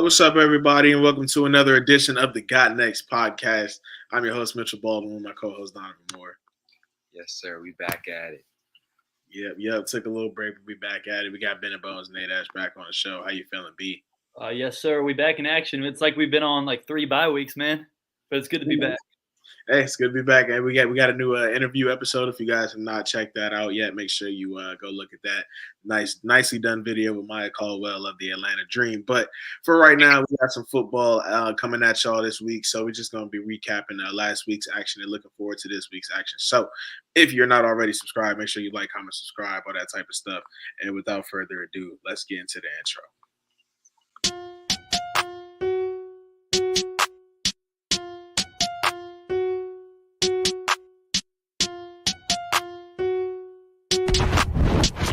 What's up, everybody, and welcome to another edition of the Got Next podcast. I'm your host, Mitchell Baldwin, with my co-host, Donovan Moore. Yes, sir. We back at it. Yep. Took a little break, but we back at it. We got Bennett Bones and Nate Ash back on the show. How you feeling, B? Yes, sir. We back in action. It's like we've been on like 3 bye weeks, man. But it's good to be back. Hey, it's good to be back, and we got a new interview episode. If you guys have not checked that out yet, make sure you go look at that nicely done video with Maya Caldwell of the Atlanta Dream. But for right now, we got some football coming at y'all this week, so we're just gonna be recapping last week's action and looking forward to this week's action. So if you're not already subscribed, make sure you like, comment, subscribe, all that type of stuff. And without further ado, let's get into the intro.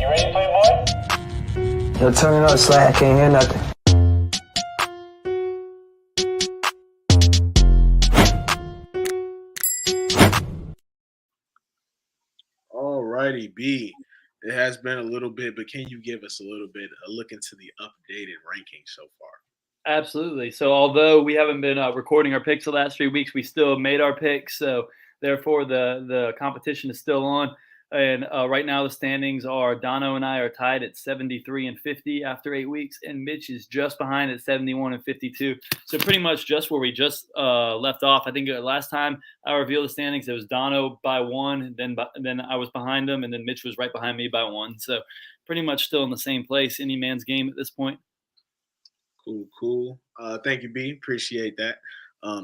You ready, Playboy? Yo, turn it up, Slack. I can't hear nothing. Alrighty, B. It has been a little bit, but can you give us a look into the updated rankings so far? Absolutely. So although we haven't been recording our picks the last 3 weeks, we still made our picks. So therefore, the competition is still on. And right now, the standings are Dono and I are tied at 73 and 50 after 8 weeks, and Mitch is just behind at 71 and 52. So pretty much just where we just left off. I think last time I revealed the standings, it was Dono by 1, then I was behind him, and then Mitch was right behind me by 1. So pretty much still in the same place, any man's game at this point. Cool. Thank you, B. Appreciate that.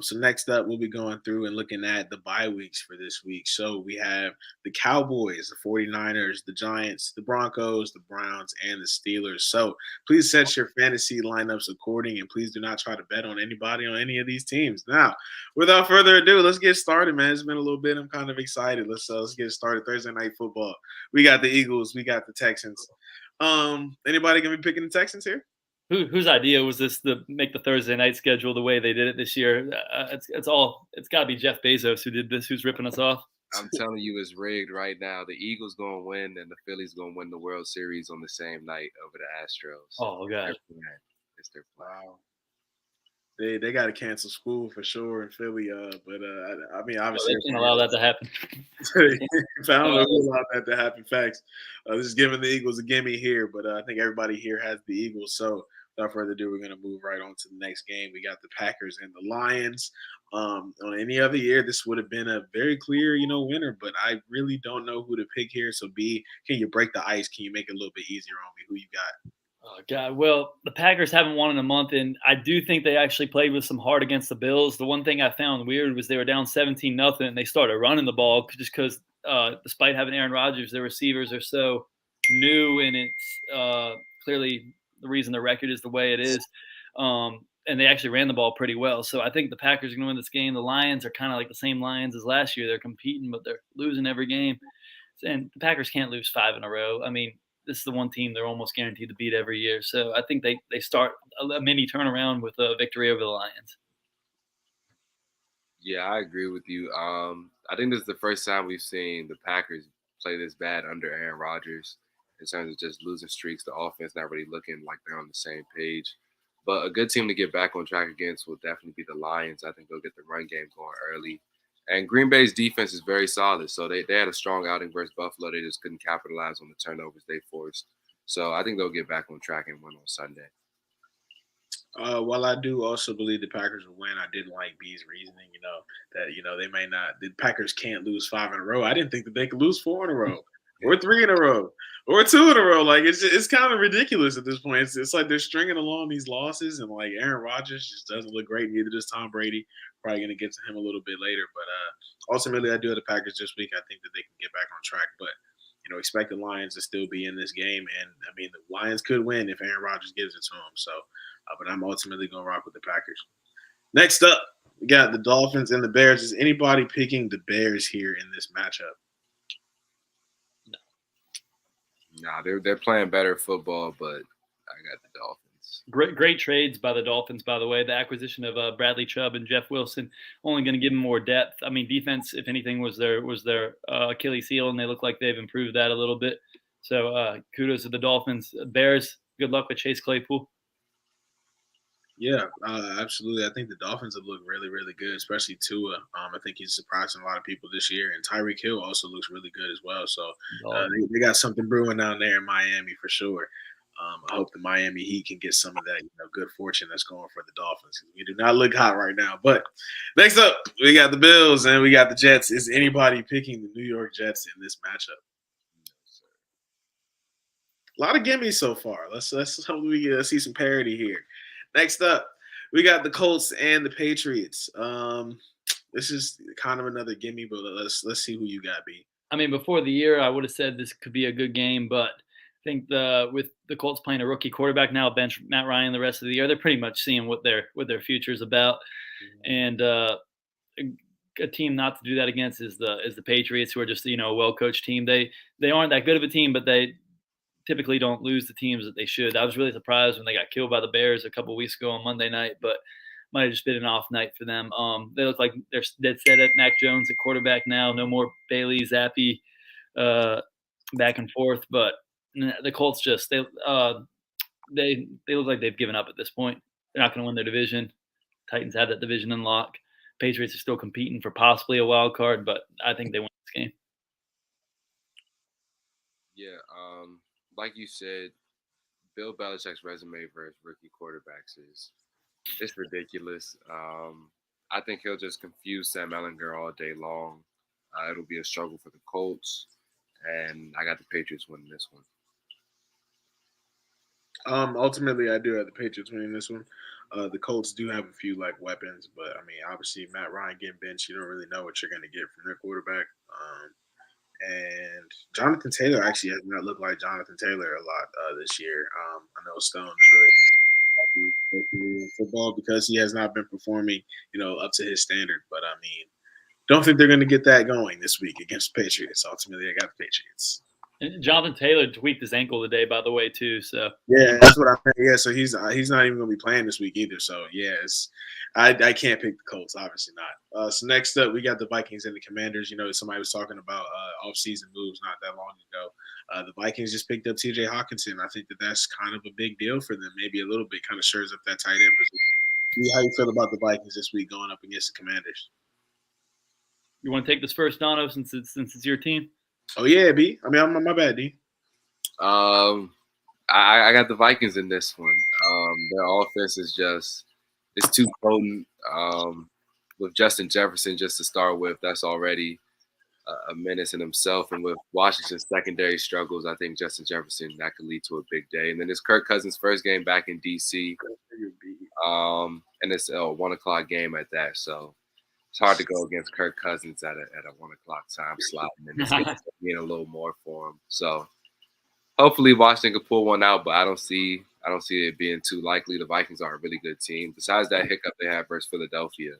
So next up, we'll be going through and looking at the bye weeks for this week. So we have the Cowboys, the 49ers, the Giants, the Broncos, the Browns, and the Steelers. So please set your fantasy lineups according, and please do not try to bet on anybody on any of these teams. Now, without further ado, let's get started, man. It's been a little bit. I'm kind of excited. Let's get started. Thursday night football. We got the Eagles. We got the Texans. Anybody gonna be picking the Texans here? Whose idea was this to make the Thursday night schedule the way they did it this year? It's got to be Jeff Bezos who did this. Who's ripping us off? I'm telling you, it's rigged right now. The Eagles going to win, and the Phillies going to win the World Series on the same night over the Astros. Oh, God. It's their plan. Wow. They got to cancel school for sure in Philly. But I mean, obviously, they can't allow that to happen. I don't know who allowed that to happen. Facts. Just giving the Eagles a gimme here, but I think everybody here has the Eagles. So without further ado, we're going to move right on to the next game. We got the Packers and the Lions. On any other year, this would have been a very clear, winner. But I really don't know who to pick here. So B, can you break the ice? Can you make it a little bit easier on me? Who you got? Oh, God. Well, the Packers haven't won in a month, and I do think they actually played with some heart against the Bills. The one thing I found weird was they were down 17-0, and they started running the ball just because, despite having Aaron Rodgers, their receivers are so new, and it's clearly the reason the record is the way it is. And they actually ran the ball pretty well. So I think the Packers are going to win this game. The Lions are kind of like the same Lions as last year. They're competing, but they're losing every game. And the Packers can't lose 5 in a row. I mean, this is the one team they're almost guaranteed to beat every year. So I think they start a mini turnaround with a victory over the Lions. Yeah, I agree with you. I think this is the first time we've seen the Packers play this bad under Aaron Rodgers in terms of just losing streaks. The offense not really looking like they're on the same page. But a good team to get back on track against will definitely be the Lions. I think they'll get the run game going early. And Green Bay's defense is very solid. So they had a strong outing versus Buffalo. They just couldn't capitalize on the turnovers they forced. So I think they'll get back on track and win on Sunday. While I do also believe the Packers will win, I didn't like B's reasoning, that, they may not – the Packers can't lose 5 in a row. I didn't think that they could lose 4 in a row or 3 in a row or 2 in a row. Like, it's kind of ridiculous at this point. It's like they're stringing along these losses, and, like, Aaron Rodgers just doesn't look great. Neither does Tom Brady. Probably going to get to him a little bit later. But ultimately, I do have the Packers this week. I think that they can get back on track. But, expect the Lions to still be in this game. And, I mean, the Lions could win if Aaron Rodgers gives it to them. So, but I'm ultimately going to rock with the Packers. Next up, we got the Dolphins and the Bears. Is anybody picking the Bears here in this matchup? Nah, they're playing better football, but I got the Dolphins. Great trades by the Dolphins, by the way. The acquisition of Bradley Chubb and Jeff Wilson only going to give them more depth. I mean, defense, if anything, was their Achilles heel, and they look like they've improved that a little bit. So kudos to the Dolphins. Bears, good luck with Chase Claypool. Yeah, absolutely. I think the Dolphins have looked really, really good, especially Tua. I think he's surprising a lot of people this year, and Tyreek Hill also looks really good as well. So they got something brewing down there in Miami for sure. I hope the Miami Heat can get some of that, good fortune that's going for the Dolphins. We do not look hot right now. But next up, we got the Bills and we got the Jets. Is anybody picking the New York Jets in this matchup? A lot of gimmies so far. Let's hope we see some parity here. Next up, we got the Colts and the Patriots. This is kind of another gimme, but let's see who you got, B. I mean, before the year, I would have said this could be a good game, but I think with the Colts playing a rookie quarterback now, bench Matt Ryan the rest of the year, they're pretty much seeing what their future is about. And a team not to do that against is the Patriots, who are just a well coached team. They aren't that good of a team, but they typically don't lose the teams that they should. I was really surprised when they got killed by the Bears a couple weeks ago on Monday night, but might have just been an off night for them. They look like they're dead set at Mac Jones at quarterback now. No more Bailey Zappi back and forth. But the Colts just they look like they've given up at this point. They're not going to win their division. Titans have that division in lock. Patriots are still competing for possibly a wild card, but I think they win this game. Yeah, like you said, Bill Belichick's resume versus rookie quarterbacks is it's ridiculous. I think he'll just confuse Sam Ehlinger all day long. It'll be a struggle for the Colts, and I got the Patriots winning this one. Ultimately, I do have the Patriots winning this one. The Colts do have a few weapons, but I mean, obviously, Matt Ryan getting benched, you don't really know what you're going to get from their quarterback. And Jonathan Taylor actually has not looked like Jonathan Taylor a lot this year. I know Stone is really in football because he has not been performing, up to his standard. But I mean, don't think they're going to get that going this week against the Patriots. Ultimately, I got the Patriots. And Jonathan Taylor tweaked his ankle today, by the way, too. So yeah, that's what I think. Yeah, so he's not even going to be playing this week either. So yes, I can't pick the Colts, obviously not. So next up, we got the Vikings and the Commanders. Somebody was talking about off-season moves not that long ago. The Vikings just picked up T.J. Hawkinson. I think that's kind of a big deal for them. Maybe a little bit kind of stirs up that tight end position. How you feel about the Vikings this week going up against the Commanders? You want to take this first, Dono, since it's your team? Oh yeah, B. I mean, I'm my bad, D. I got the Vikings in this one. Their offense is it's too potent. With Justin Jefferson just to start with, that's already a menace in himself. And with Washington's secondary struggles, I think Justin Jefferson, that could lead to a big day. And then it's Kirk Cousins' first game back in D.C. And it's a 1:00 game at that. So it's hard to go against Kirk Cousins at a 1:00 time slot, and then it's being a little more for him. So hopefully Washington can pull one out, but I don't see it being too likely. The Vikings are a really good team. Besides that hiccup they had versus Philadelphia,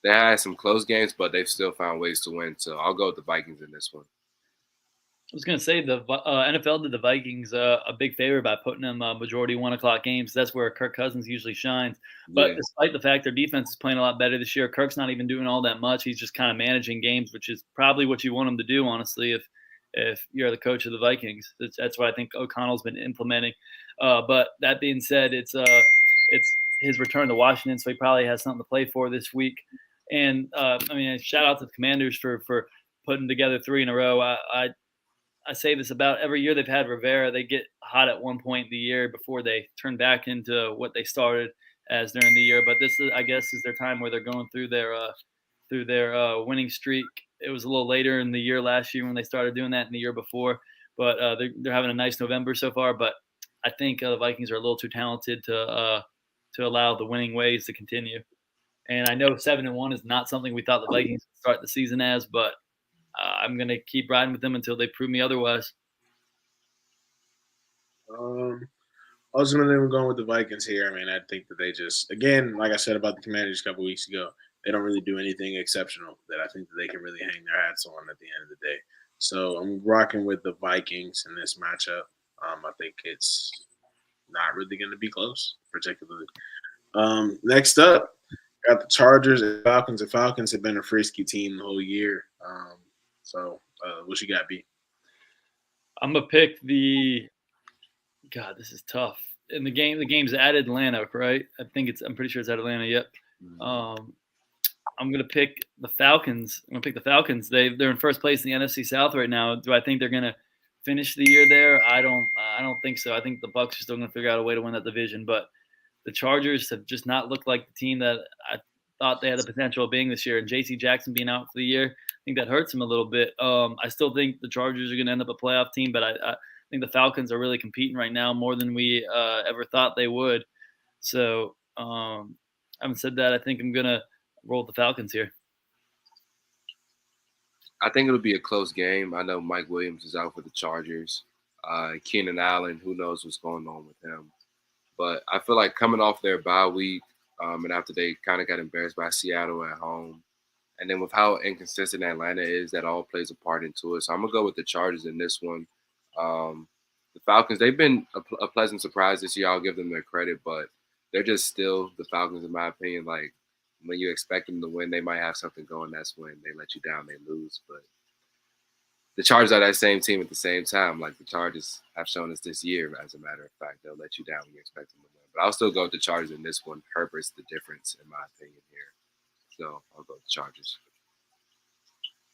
they had some close games, but they've still found ways to win. So I'll go with the Vikings in this one. I was going to say the NFL did the Vikings a big favor by putting them majority 1:00 games. That's where Kirk Cousins usually shines. But despite the fact their defense is playing a lot better this year, Kirk's not even doing all that much. He's just kind of managing games, which is probably what you want him to do, honestly, if you're the coach of the Vikings. That's what I think O'Connell's been implementing. But that being said, it's his return to Washington, so he probably has something to play for this week. And, I mean, shout out to the Commanders for putting together 3 in a row. I say this about every year they've had Rivera. They get hot at one point in the year before they turn back into what they started as during the year. But this, I guess, is their time where they're going through their winning streak. It was a little later in the year last year when they started doing that in the year before. But they're having a nice November so far. But I think the Vikings are a little too talented to allow the winning ways to continue. And I know 7-1 is not something we thought the Vikings would start the season as, but I'm going to keep riding with them until they prove me otherwise. Ultimately, we're going with the Vikings here. I mean, I think that they just, again, like I said about the Commanders a couple weeks ago, they don't really do anything exceptional that I think that they can really hang their hats on at the end of the day. So I'm rocking with the Vikings in this matchup. I think it's not really going to be close, particularly. Next up, got the Chargers and Falcons. The Falcons have been a frisky team the whole year. So what you got, B? I'm going to pick the – God, this is tough. in the game's at Atlanta, right? I'm pretty sure it's at Atlanta. Yep. I'm gonna pick the Falcons. They're in first place in the NFC South right now. Do I think they're gonna finish the year there? I don't think so. I think the Bucs are still gonna figure out a way to win that division. But the Chargers have just not looked like the team that I thought they had the potential of being this year. And J.C. Jackson being out for the year, I think that hurts him a little bit. I still think the Chargers are gonna end up a playoff team, but I think the Falcons are really competing right now more than we ever thought they would. So, having said that, I think I'm going to roll with the Falcons here. I think it'll be a close game. I know Mike Williams is out for the Chargers. Keenan Allen, who knows what's going on with him. But I feel like coming off their bye week, and after they kind of got embarrassed by Seattle at home, and then with how inconsistent Atlanta is, that all plays a part into it. So I'm going to go with the Chargers in this one. The Falcons, they've been a pleasant surprise this year. I'll give them their credit, but they're just still the Falcons, in my opinion. Like, when you expect them to win, they might have something going. That's when they let you down, they lose. But the Chargers are that same team at the same time. Like, the Chargers have shown us this year, as a matter of fact. They'll let you down when you expect them to win. But I'll still go with the Chargers in this one. Herbert's the difference, in my opinion, here. So I'll go with the Chargers.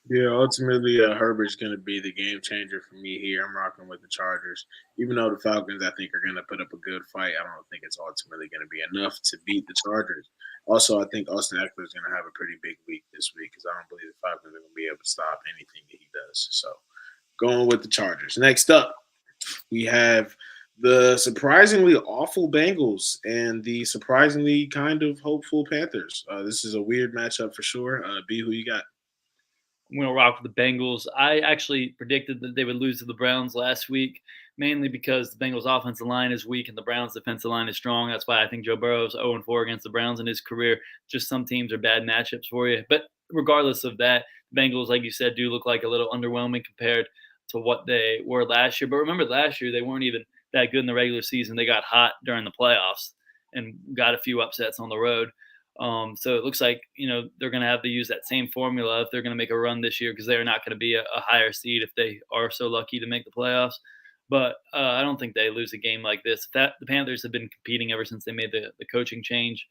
Yeah, ultimately, Herbert's going to be the game changer for me here. I'm rocking with the Chargers. Even though the Falcons, I think, are going to put up a good fight, I don't think it's ultimately going to be enough to beat the Chargers. Also, I think Austin Eckler is going to have a pretty big week this week because I don't believe the Falcons are going to be able to stop anything that he does. So, going with the Chargers. Next up, we have the surprisingly awful Bengals and the surprisingly kind of hopeful Panthers. This is a weird matchup for sure. B, who you got? I'm going to rock with the Bengals. I actually predicted that they would lose to the Browns last week, mainly because the Bengals' offensive line is weak and the Browns' defensive line is strong. That's why I think Joe Burrow is 0-4 against the Browns in his career. Just some teams are bad matchups for you. But regardless of that, the Bengals, like you said, do look like a little underwhelming compared to what they were last year. But remember, last year they weren't even that good in the regular season. They got hot during the playoffs and got a few upsets on the road. So it looks like, they're going to have to use that same formula if they're going to make a run this year because they're not going to be a higher seed if they are so lucky to make the playoffs. But I don't think they lose a game like this. The Panthers have been competing ever since they made the coaching change,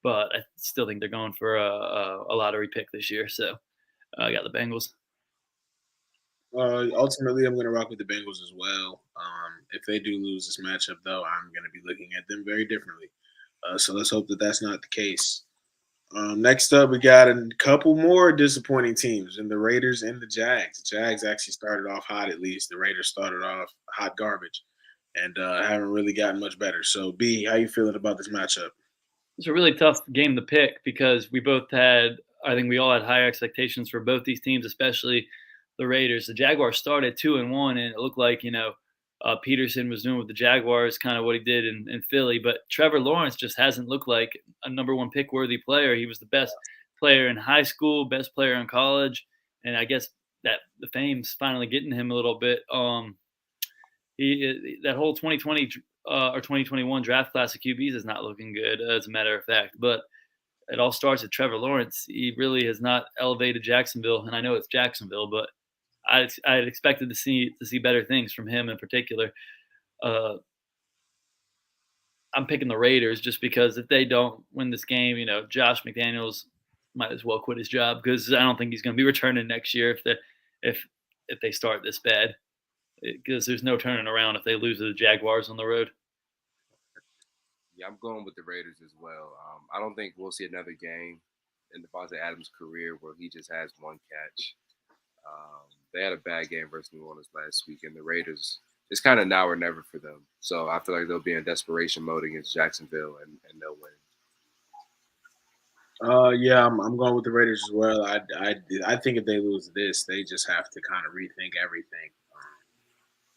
but I still think they're going for a lottery pick this year. So I got the Bengals. Ultimately, I'm going to rock with the Bengals as well. If they do lose this matchup, though, I'm going to be looking at them very differently. So let's hope that that's not the case. Next up, we got a couple more disappointing teams in the Raiders and the Jags. The Jags actually started off hot, at least. The Raiders started off hot garbage and haven't really gotten much better. So, B, how you feeling about this matchup? It's a really tough game to pick because we all had higher expectations for both these teams, especially the Raiders. The Jaguars started 2-1, and it looked like, Peterson was doing with the Jaguars kind of what he did in Philly. But Trevor Lawrence just hasn't looked like a number one pick worthy player. He was the best player in high school, best player in college. And I guess that the fame's finally getting him a little bit. That whole 2020 or 2021 draft class of QBs is not looking good, as a matter of fact. But it all starts with Trevor Lawrence. He really has not elevated Jacksonville. And I know it's Jacksonville, but I had expected to see better things from him in particular. I'm picking the Raiders just because if they don't win this game, Josh McDaniels might as well quit his job because I don't think he's going to be returning next year if they start this bad. Because there's no turning around if they lose to the Jaguars on the road. Yeah, I'm going with the Raiders as well. I don't think we'll see another game in Devontae Adams' career where he just has one catch. They had a bad game versus New Orleans last week, and the Raiders, it's kind of now or never for them. So I feel like they'll be in desperation mode against Jacksonville, and they'll win. Yeah, I'm going with the Raiders as well. I think if they lose this, they just have to kind of rethink everything.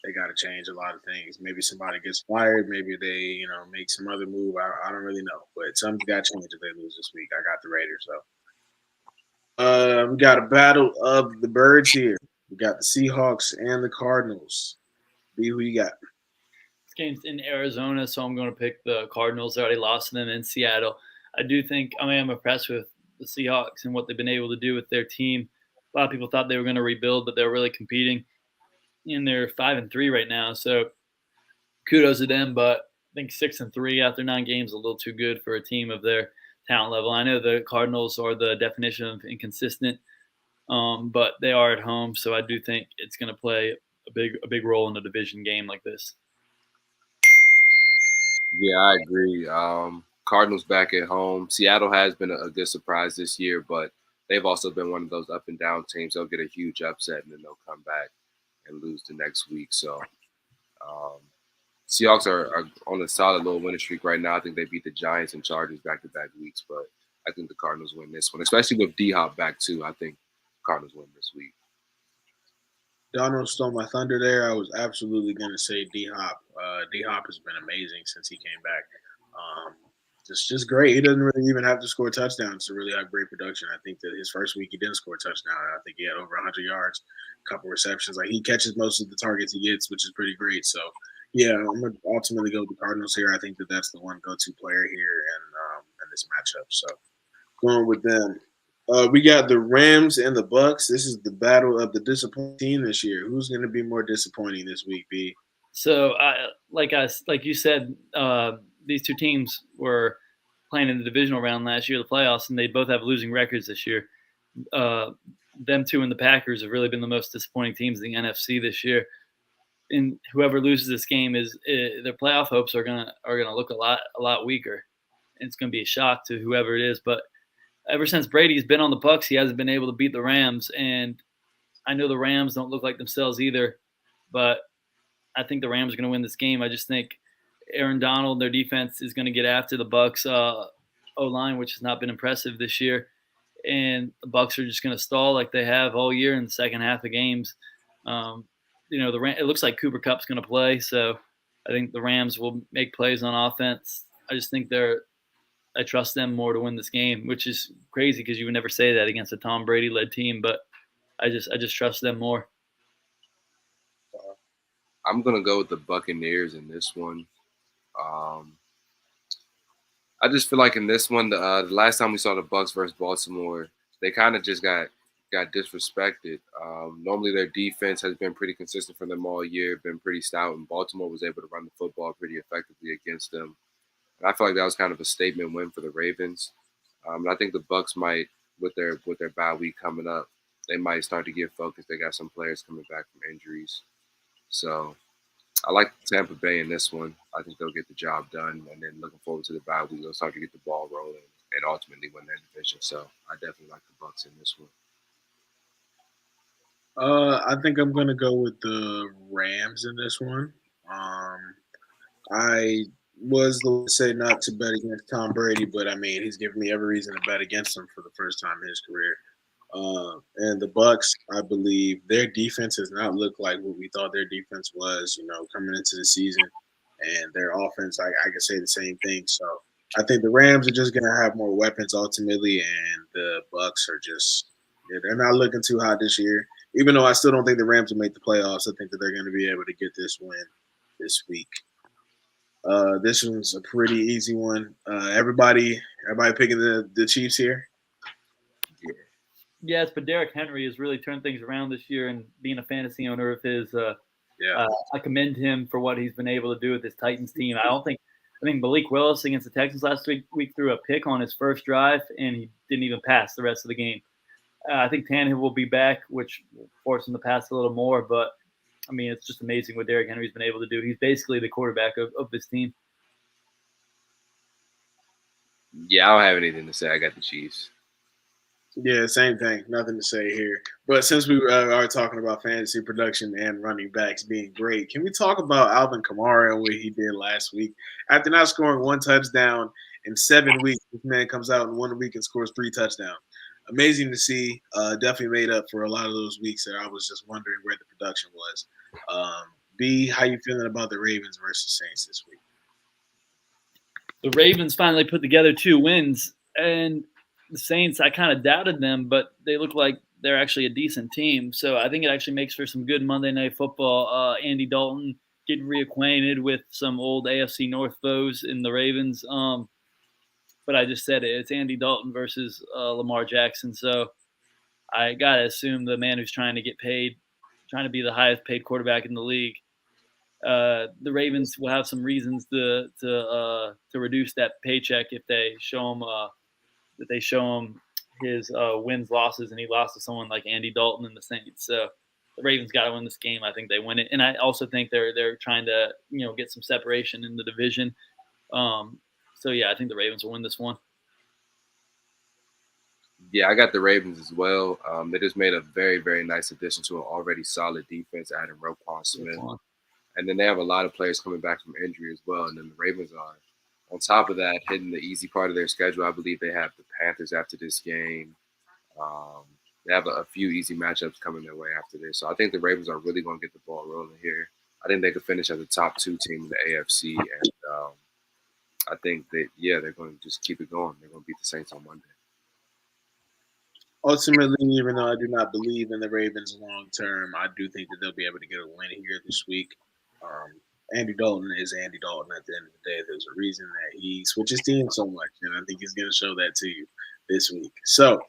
They got to change a lot of things. Maybe somebody gets fired. Maybe they, make some other move. I don't really know. But something's got to change if they lose this week. I got the Raiders, though. We got a battle of the birds here. We got the Seahawks and the Cardinals. B, who you got? This game's in Arizona, so I'm going to pick the Cardinals. They already lost to them in Seattle. I do think I am impressed with the Seahawks and what they've been able to do with their team. A lot of people thought they were going to rebuild, but they're really competing. And they're 5-3 right now, so kudos to them. But think 6-3 after 9 games is a little too good for a team of their talent level. I know the Cardinals are the definition of inconsistent, but they are at home, so I do think it's going to play a big role in a division game like this. Yeah, I agree. Cardinals back at home. Seattle has been a good surprise this year, but they've also been one of those up and down teams. They'll get a huge upset and then they'll come back and lose the next week. So um, Seahawks are on a solid little winning streak right now. I think they beat the Giants and Chargers back-to-back weeks, but I think the Cardinals win this one, especially with D-Hop back too. I think Cardinals win this week. Donald stole my thunder there. I was absolutely going to say D-Hop. D-Hop has been amazing since he came back. Just great. He doesn't really even have to score touchdowns to really have great production. I think that his first week he didn't score a touchdown. I think he had over 100 yards, a couple receptions. Like he catches most of the targets he gets, which is pretty great. So, yeah, I'm going to ultimately go with the Cardinals here. I think that that's the one go-to player here in this matchup. So, going with them. We got the Rams and the Bucks. This is the battle of the disappointing team this year. Who's going to be more disappointing this week, B? So, like you said, these two teams were playing in the divisional round last year, the playoffs, and they both have losing records this year. Them two and the Packers have really been the most disappointing teams in the NFC this year. And whoever loses this game their playoff hopes are gonna look a lot weaker. And it's gonna be a shock to whoever it is. But ever since Brady's been on the Bucs, he hasn't been able to beat the Rams, and I know the Rams don't look like themselves either, but I think the Rams are going to win this game. I just think Aaron Donald, their defense, is going to get after the Bucs O-line, which has not been impressive this year, and the Bucs are just going to stall like they have all year in the second half of games. It looks like Cooper Kupp's going to play, so I think the Rams will make plays on offense. I just think I trust them more to win this game, which is crazy because you would never say that against a Tom Brady-led team, but I just trust them more. I'm gonna go with the Buccaneers in this one. I just feel like in this one, the last time we saw the Bucs versus Baltimore, they kind of just got disrespected. Normally their defense has been pretty consistent for them all year, been pretty stout, and Baltimore was able to run the football pretty effectively against them. And I feel like that was kind of a statement win for the Ravens. And I think the Bucs might, with their bye week coming up, they might start to get focused. They got some players coming back from injuries. So I like Tampa Bay in this one. I think they'll get the job done. And then looking forward to the bye week, they'll start to get the ball rolling and ultimately win their division. So I definitely like the Bucs in this one. I think I'm going to go with the Rams in this one. I was the say not to bet against Tom Brady, but I mean he's given me every reason to bet against him for the first time in his career. And the Bucs, I believe their defense has not looked like what we thought their defense was, coming into the season. And their offense, I can say the same thing. So I think the Rams are just going to have more weapons ultimately, and the Bucs are they're not looking too hot this year. Even though I still don't think the Rams will make the playoffs, I think that they're going to be able to get this win this week. This one's a pretty easy one. Everybody picking the Chiefs here. Yes, but Derrick Henry has really turned things around this year, and being a fantasy owner of his, I commend him for what he's been able to do with his Titans team. I think Malik Willis against the Texans last week threw a pick on his first drive, and he didn't even pass the rest of the game. I think Tannehill will be back, which will force him to pass a little more, but I mean, it's just amazing what Derrick Henry's been able to do. He's basically the quarterback of this team. Yeah, I don't have anything to say. I got the Chiefs. Yeah, same thing. Nothing to say here. But since we are talking about fantasy production and running backs being great, can we talk about Alvin Kamara and what he did last week? After not scoring one touchdown in 7 weeks, this man comes out in 1 week and scores 3 touchdowns. Amazing to see. Definitely made up for a lot of those weeks that I was just wondering where the production was. B, how you feeling about the Ravens versus Saints this week? The Ravens finally put together 2 wins, and the Saints, I kind of doubted them, but they look like they're actually a decent team. So I think it actually makes for some good Monday Night Football. Andy Dalton getting reacquainted with some old AFC North foes in the Ravens. But I just said it. It's Andy Dalton versus Lamar Jackson. So I got to assume the man who's trying to get paid, trying to be the highest paid quarterback in the league, the Ravens will have some reasons to reduce that paycheck if they show him his wins losses, and he lost to someone like Andy Dalton and the Saints. So the Ravens got to win this game. I think they win it, and I also think they're trying to get some separation in the division. So yeah, I think the Ravens will win this one. Yeah, I got the Ravens as well. They just made a very, very nice addition to an already solid defense, adding Roquan Smith. And then they have a lot of players coming back from injury as well. And then the Ravens are, on top of that, hitting the easy part of their schedule. I believe they have the Panthers after this game. They have a few easy matchups coming their way after this. So I think the Ravens are really going to get the ball rolling here. I think they could finish as a top 2 team in the AFC. And I think that, they're going to just keep it going. They're going to beat the Saints on Monday. Ultimately, even though I do not believe in the Ravens long term, I do think that they'll be able to get a win here this week. Andy Dalton is Andy Dalton at the end of the day. There's a reason that he switches teams so much, and I think he's going to show that to you this week. So,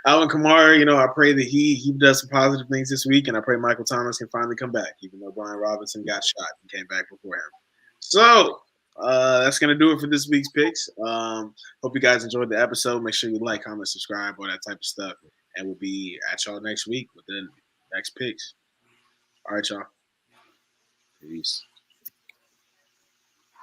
Alvin Kamara, I pray that he does some positive things this week, and I pray Michael Thomas can finally come back, even though Brian Robinson got shot and came back before him. So, that's going to do it for this week's picks. Hope you guys enjoyed the episode. Make sure you like, comment, subscribe, all that type of stuff. And we'll be at y'all next week with the next picks. All right, y'all. Peace.